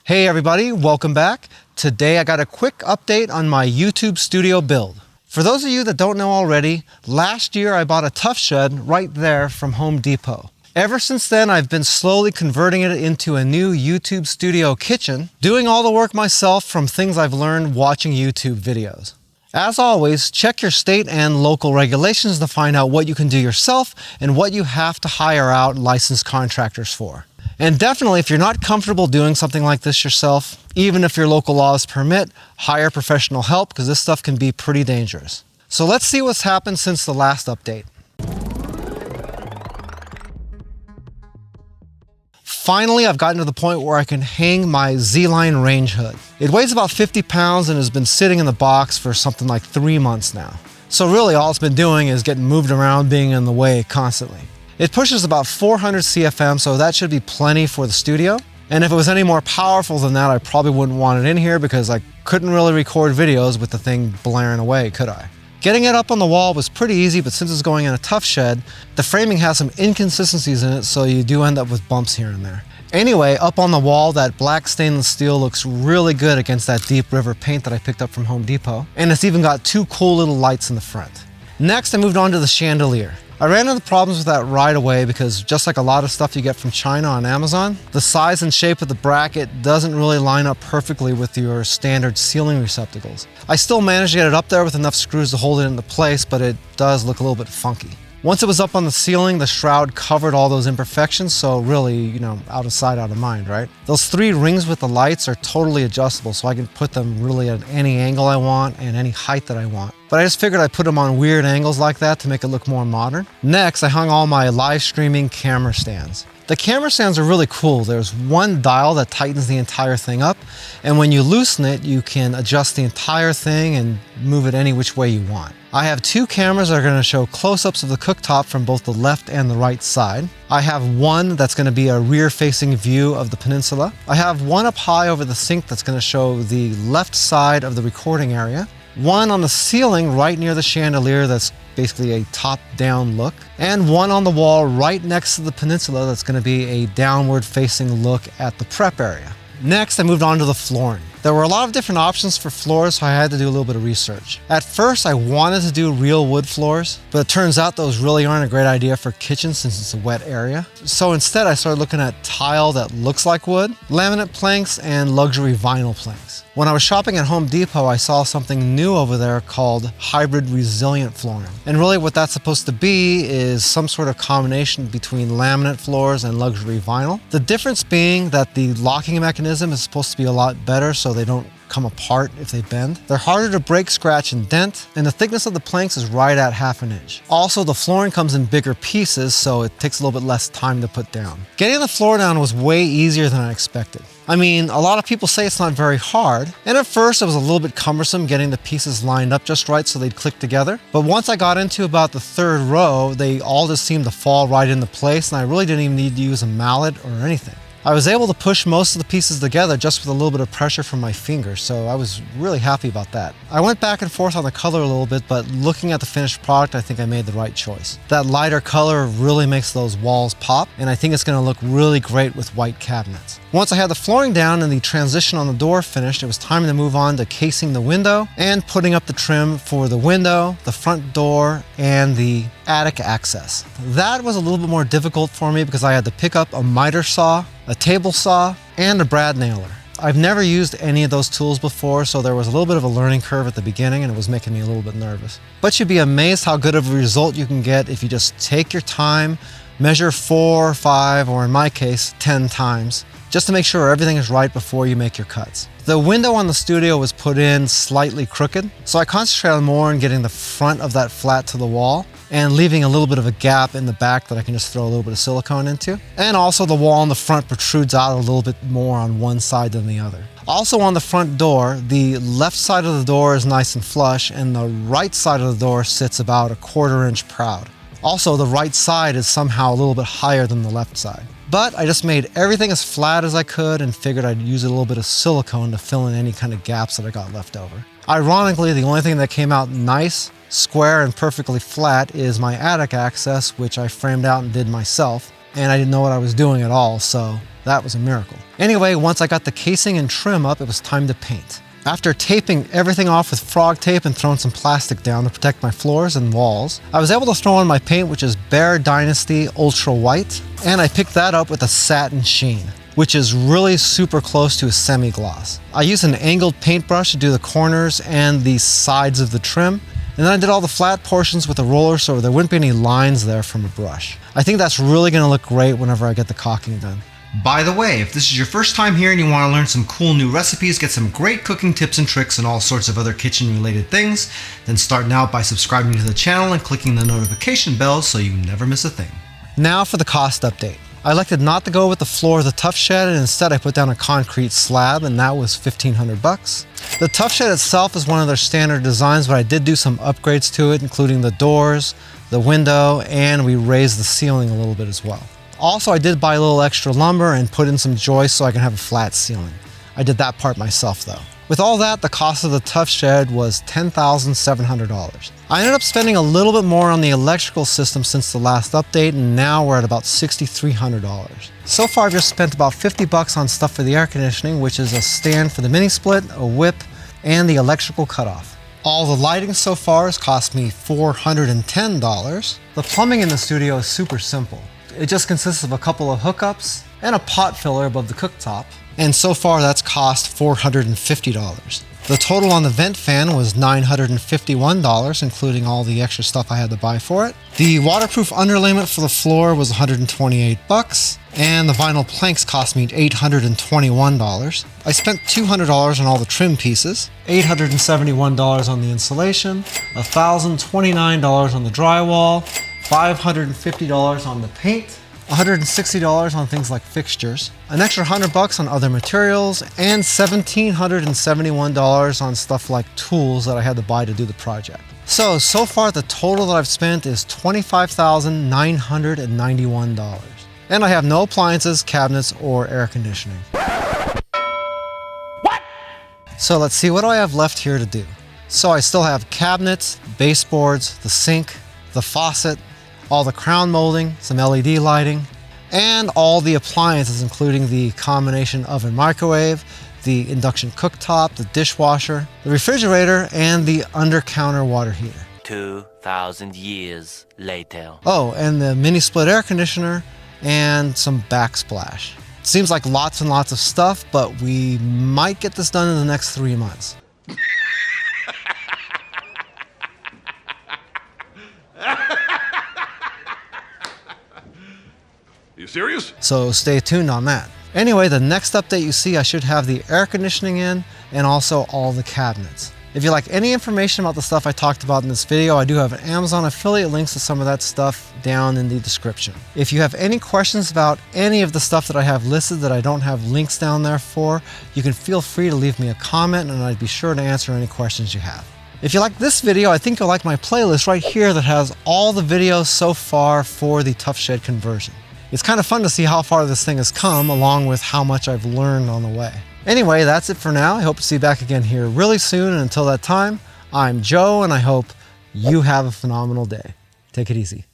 Hey everybody, welcome back. Today I got a quick update on my YouTube studio build. For those of you that don't know already, last year I bought a Tuff Shed right there from Home Depot. Ever since then, I've been slowly converting it into a new YouTube studio kitchen, doing all the work myself from things I've learned watching YouTube videos. As always, check your state and local regulations to find out what you can do yourself and what you have to hire out licensed contractors for. And definitely, if you're not comfortable doing something like this yourself, even if your local laws permit, hire professional help because this stuff can be pretty dangerous. So let's see what's happened since the last update. Finally, I've gotten to the point where I can hang my Z-Line range hood. It weighs about 50 pounds and has been sitting in the box for something like 3 months now. So really all it's been doing is getting moved around, being in the way constantly. It pushes about 400 CFM, so that should be plenty for the studio. And if it was any more powerful than that, I probably wouldn't want it in here because I couldn't really record videos with the thing blaring away, could I? Getting it up on the wall was pretty easy, but since it's going in a Tuff Shed, the framing has some inconsistencies in it, so you do end up with bumps here and there. Anyway, up on the wall, that black stainless steel looks really good against that Deep River paint that I picked up from Home Depot. And it's even got 2 cool little lights in the front. Next, I moved on to the chandelier. I ran into problems with that right away because just like a lot of stuff you get from China on Amazon, the size and shape of the bracket doesn't really line up perfectly with your standard ceiling receptacles. I still managed to get it up there with enough screws to hold it into place, but it does look a little bit funky. Once it was up on the ceiling, the shroud covered all those imperfections, so really, out of sight, out of mind, right? Those 3 rings with the lights are totally adjustable, so I can put them really at any angle I want and any height that I want. But I just figured I'd put them on weird angles like that to make it look more modern. Next, I hung all my live streaming camera stands. The camera stands are really cool. There's one dial that tightens the entire thing up, and when you loosen it, you can adjust the entire thing and move it any which way you want. I have 2 cameras that are going to show close-ups of the cooktop from both the left and the right side. I have one that's going to be a rear-facing view of the peninsula. I have one up high over the sink that's going to show the left side of the recording area. One on the ceiling right near the chandelier that's basically a top-down look, and one on the wall right next to the peninsula that's going to be a downward-facing look at the prep area. Next, I moved on to the flooring. There were a lot of different options for floors, so I had to do a little bit of research. At first, I wanted to do real wood floors, but it turns out those really aren't a great idea for kitchens since it's a wet area. So instead, I started looking at tile that looks like wood, laminate planks, and luxury vinyl planks. When I was shopping at Home Depot, I saw something new over there called hybrid resilient flooring. And really what that's supposed to be is some sort of combination between laminate floors and luxury vinyl. The difference being that the locking mechanism is supposed to be a lot better so they don't come apart if they bend. They're harder to break, scratch, and dent, and the thickness of the planks is right at ½ an inch. Also, the flooring comes in bigger pieces, so it takes a little bit less time to put down. Getting the floor down was way easier than I expected. I mean, a lot of people say it's not very hard, and at first it was a little bit cumbersome getting the pieces lined up just right so they'd click together. But once I got into about the 3rd row, they all just seemed to fall right into place, and I really didn't even need to use a mallet or anything. I was able to push most of the pieces together just with a little bit of pressure from my fingers, so I was really happy about that. I went back and forth on the color a little bit, but looking at the finished product, I think I made the right choice. That lighter color really makes those walls pop, and I think it's going to look really great with white cabinets. Once I had the flooring down and the transition on the door finished, it was time to move on to casing the window and putting up the trim for the window, the front door, and the attic access. That was a little bit more difficult for me because I had to pick up a miter saw, a table saw, and a brad nailer. I've never used any of those tools before, so there was a little bit of a learning curve at the beginning and it was making me a little bit nervous. But you'd be amazed how good of a result you can get if you just take your time, measure 4, 5, or in my case, 10 times, just to make sure everything is right before you make your cuts. The window on the studio was put in slightly crooked, so I concentrated more on getting the front of that flat to the wall and leaving a little bit of a gap in the back that I can just throw a little bit of silicone into. And also the wall in the front protrudes out a little bit more on one side than the other. Also on the front door, the left side of the door is nice and flush and the right side of the door sits about 1/4 inch proud. Also, the right side is somehow a little bit higher than the left side. But I just made everything as flat as I could and figured I'd use a little bit of silicone to fill in any kind of gaps that I got left over. Ironically, the only thing that came out nice, square, and perfectly flat is my attic access, which I framed out and did myself. and I didn't know what I was doing at all, so that was a miracle. Anyway, once I got the casing and trim up, it was time to paint. After taping everything off with frog tape and throwing some plastic down to protect my floors and walls, I was able to throw on my paint, which is Bear Dynasty Ultra White, and I picked that up with a satin sheen, which is really super close to a semi-gloss. I used an angled paintbrush to do the corners and the sides of the trim, and then I did all the flat portions with a roller so there wouldn't be any lines there from a brush. I think that's really gonna look great whenever I get the caulking done. By the way, if this is your first time here and you want to learn some cool new recipes, get some great cooking tips and tricks and all sorts of other kitchen related things, then start now by subscribing to the channel and clicking the notification bell so you never miss a thing. Now for the cost update. I elected not to go with the floor of the Tuff Shed, and instead I put down a concrete slab, and that was $1,500. The Tuff Shed itself is one of their standard designs, but I did do some upgrades to it, including the doors, the window, and we raised the ceiling a little bit as well. Also, I did buy a little extra lumber and put in some joists so I can have a flat ceiling. I did that part myself though. With all that, the cost of the Tuff Shed was $10,700. I ended up spending a little bit more on the electrical system since the last update, and now we're at about $6,300. So far I've just spent about $50 on stuff for the air conditioning, which is a stand for the mini split, a whip, and the electrical cutoff. All the lighting so far has cost me $410. The plumbing in the studio is super simple. It just consists of a couple of hookups and a pot filler above the cooktop, and so far that's cost $450. The total on the vent fan was $951, including all the extra stuff I had to buy for it. The waterproof underlayment for the floor was $128, and the vinyl planks cost me $821. I spent $200 on all the trim pieces, $871 on the insulation, $1,029 on the drywall, $550 on the paint, $160 on things like fixtures, an extra $100 on other materials, and $1,771 on stuff like tools that I had to buy to do the project. So far the total that I've spent is $25,991. And I have no appliances, cabinets, or air conditioning. What? So let's see, what do I have left here to do? So I still have cabinets, baseboards, the sink, the faucet, all the crown molding, some LED lighting, and all the appliances, including the combination oven microwave, the induction cooktop, the dishwasher, the refrigerator, and the under-counter water heater. 2,000 years later. Oh, and the mini split air conditioner and some backsplash. It seems like lots and lots of stuff, but we might get this done in the next 3 months. You serious? So stay tuned on that. Anyway, the next update you see, I should have the air conditioning in and also all the cabinets. If you like any information about the stuff I talked about in this video, I do have an Amazon affiliate links to some of that stuff down in the description. If you have any questions about any of the stuff that I have listed that I don't have links down there for, you can feel free to leave me a comment and I'd be sure to answer any questions you have. If you like this video, I think you'll like my playlist right here that has all the videos so far for the Tuff Shed conversion. It's kind of fun to see how far this thing has come, along with how much I've learned on the way. Anyway, that's it for now. I hope to see you back again here really soon, and until that time, I'm Joe, and I hope you have a phenomenal day. Take it easy.